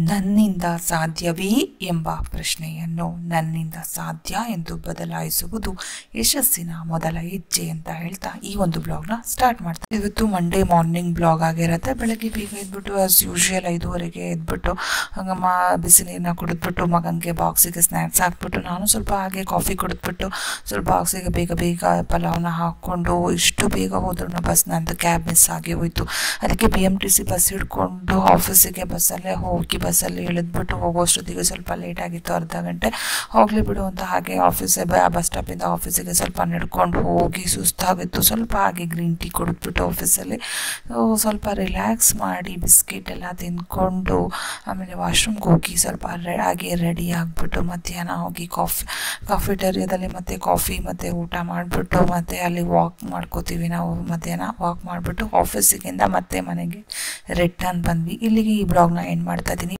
ನನ್ನಿಂದ ಸಾಧ್ಯವೇ ಎಂಬ ಪ್ರಶ್ನೆಯನ್ನು ನನ್ನಿಂದ ಸಾಧ್ಯ ಎಂದು ಬದಲಾಯಿಸುವುದು ಯಶಸ್ಸಿನ ಮೊದಲ ಹೆಜ್ಜೆ ಅಂತ ಹೇಳ್ತಾ ಈ ಒಂದು ಬ್ಲಾಗ್ನ ಸ್ಟಾರ್ಟ್ ಮಾಡ್ತಾರೆ. ಇವತ್ತು ಮಂಡೇ ಮಾರ್ನಿಂಗ್ ಬ್ಲಾಗ್ ಆಗಿರುತ್ತೆ. ಬೆಳಗ್ಗೆ ಬೇಗ ಎದ್ಬಿಟ್ಟು ಆಸ್ ಯೂಶುವಲ್ 5:30ಗೆ ಎದ್ಬಿಟ್ಟು ಹಂಗಮ್ಮ ಬಿಸಿ ನೀರನ್ನ ಕುಡಿದ್ಬಿಟ್ಟು ಮಗನಿಗೆ ಬಾಕ್ಸಿಗೆ ಸ್ನ್ಯಾಕ್ಸ್ ಹಾಕ್ಬಿಟ್ಟು ನಾನು ಸ್ವಲ್ಪ ಹಾಗೆ ಕಾಫಿ ಕುಡಿದ್ಬಿಟ್ಟು ಸ್ವಲ್ಪ ಬಾಕ್ಸಿಗೆ ಬೇಗ ಬೇಗ ಪಲಾವ್ನ ಹಾಕ್ಕೊಂಡು ಇಷ್ಟು ಬೇಗ ಹೋದ್ರೂ ಬಸ್ ನಂದು ಕ್ಯಾಬ್ ಮಿಸ್ ಆಗಿ ಹೋಯಿತು. ಅದಕ್ಕೆ BMTC ಬಸ್ ಹಿಡ್ಕೊಂಡು ಆಫೀಸಿಗೆ ಬಸ್ಸಲ್ಲೇ ಹೋಗಿ ಬಸ್ಸಲ್ಲಿ ಇಳಿದ್ಬಿಟ್ಟು ಹೋಗೋಷ್ಟೊತ್ತಿಗೆ ಸ್ವಲ್ಪ ಲೇಟ್ ಆಗಿತ್ತು, ಅರ್ಧ ಗಂಟೆ. ಹೋಗಲಿ ಬಿಡು ಅಂತ ಹಾಗೆ ಬಸ್ ಸ್ಟಾಪಿಂದ ಆಫೀಸಿಗೆ ಸ್ವಲ್ಪ ನಡ್ಕೊಂಡು ಹೋಗಿ ಸುಸ್ತಾಗಿತ್ತು. ಸ್ವಲ್ಪ ಹಾಗೆ ಗ್ರೀನ್ ಟೀ ಕುಡಿದ್ಬಿಟ್ಟು ಆಫೀಸಲ್ಲಿ ಸ್ವಲ್ಪ ರಿಲ್ಯಾಕ್ಸ್ ಮಾಡಿ ಬಿಸ್ಕೆಟ್ ಎಲ್ಲ ತಿಂದ್ಕೊಂಡು ಆಮೇಲೆ ವಾಶ್ರೂಮ್ಗೆ ಹೋಗಿ ಸ್ವಲ್ಪ ಹಾಗೆ ರೆಡಿ ಆಗಿಬಿಟ್ಟು ಮಧ್ಯಾಹ್ನ ಹೋಗಿ ಕಾಫಿಟೇರಿಯಾದಲ್ಲಿ ಮತ್ತೆ ಕಾಫಿ ಮತ್ತು ಊಟ ಮಾಡಿಬಿಟ್ಟು ಮತ್ತೆ ಅಲ್ಲಿ ವಾಕ್ ಮಾಡ್ಕೋತೀವಿ ನಾವು. ಮಧ್ಯಾಹ್ನ ವಾಕ್ ಮಾಡಿಬಿಟ್ಟು ಆಫೀಸಿಗಿಂದ ಮತ್ತೆ ಮನೆಗೆ ರಿಟರ್ನ್ ಬಂದ್ವಿ. ಇಲ್ಲಿಗೆ ಈ ಬ್ಲಾಗ್ನ ಎಂಡ್ ಮಾಡ್ತಾ ಇದ್ದೀನಿ.